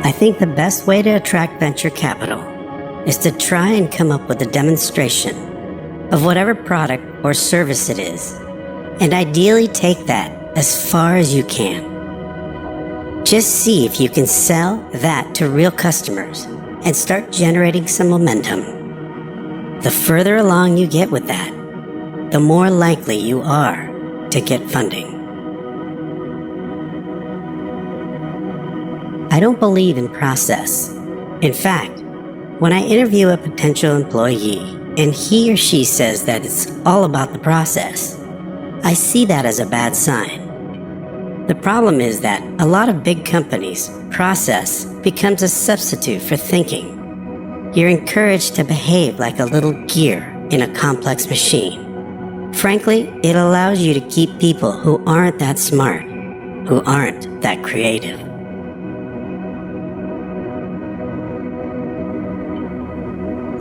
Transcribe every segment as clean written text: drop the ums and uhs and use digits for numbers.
I think the best way to attract venture capital is to try and come up with a demonstration of whatever product or service it is, and ideally take that as far as you can. Just see if you can sell that to real customers and start generating some momentum. The further along you get with that, the more likely you are to get funding. I don't believe in process. In fact, when I interview a potential employee and he or she says that it's all about the process, I see that as a bad sign. The problem is that a lot of big companies' process becomes a substitute for thinking. You're encouraged to behave like a little gear in a complex machine. Frankly, it allows you to keep people who aren't that smart, who aren't that creative.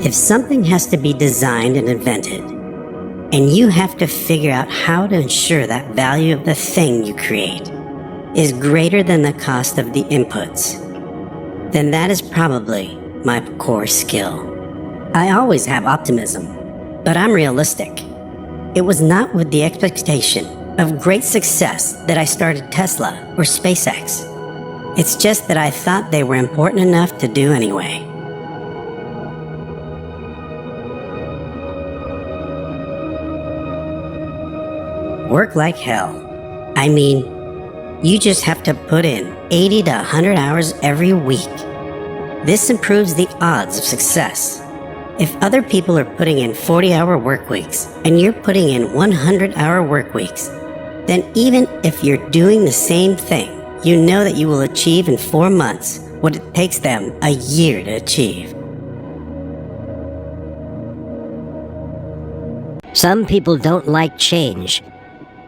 If something has to be designed and invented, and you have to figure out how to ensure that value of the thing you create is greater than the cost of the inputs, then that is probably my core skill. I always have optimism, but I'm realistic. It was not with the expectation of great success that I started Tesla or SpaceX. It's just that I thought they were important enough to do anyway. Work like hell. I mean, you just have to put in 80 to 100 hours every week. This improves the odds of success. If other people are putting in 40-hour work weeks and you're putting in 100-hour work weeks, then even if you're doing the same thing, you know that you will achieve in 4 months what it takes them a year to achieve. Some people don't like change,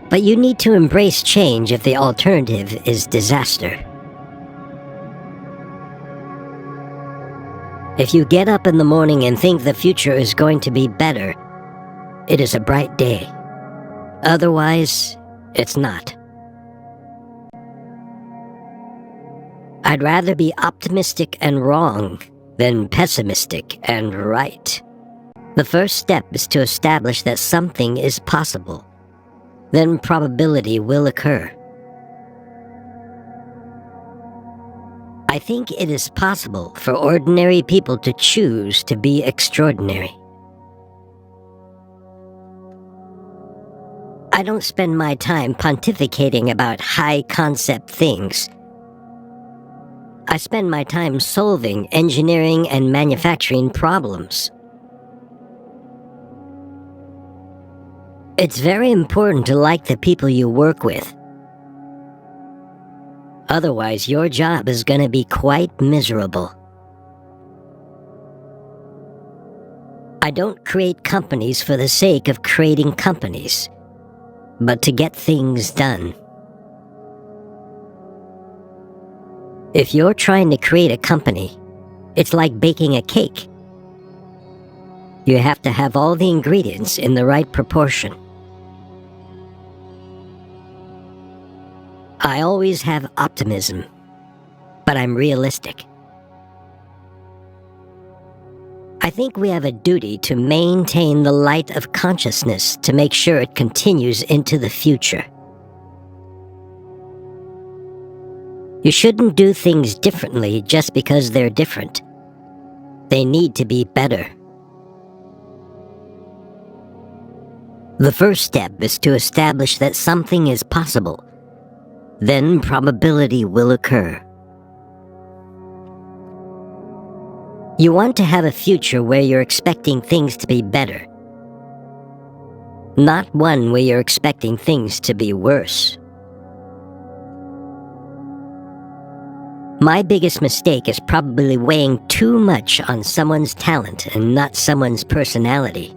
but you need to embrace change if the alternative is disaster. If you get up in the morning and think the future is going to be better, it is a bright day. Otherwise, it's not. I'd rather be optimistic and wrong than pessimistic and right. The first step is to establish that something is possible. Then probability will occur. I think it is possible for ordinary people to choose to be extraordinary. I don't spend my time pontificating about high-concept things. I spend my time solving engineering and manufacturing problems. It's very important to like the people you work with. Otherwise, your job is going to be quite miserable. I don't create companies for the sake of creating companies, but to get things done. If you're trying to create a company, it's like baking a cake. You have to have all the ingredients in the right proportion. I always have optimism, but I'm realistic. I think we have a duty to maintain the light of consciousness to make sure it continues into the future. You shouldn't do things differently just because they're different. They need to be better. The first step is to establish that something is possible. Then probability will occur. You want to have a future where you're expecting things to be better, not one where you're expecting things to be worse. My biggest mistake is probably weighing too much on someone's talent and not someone's personality.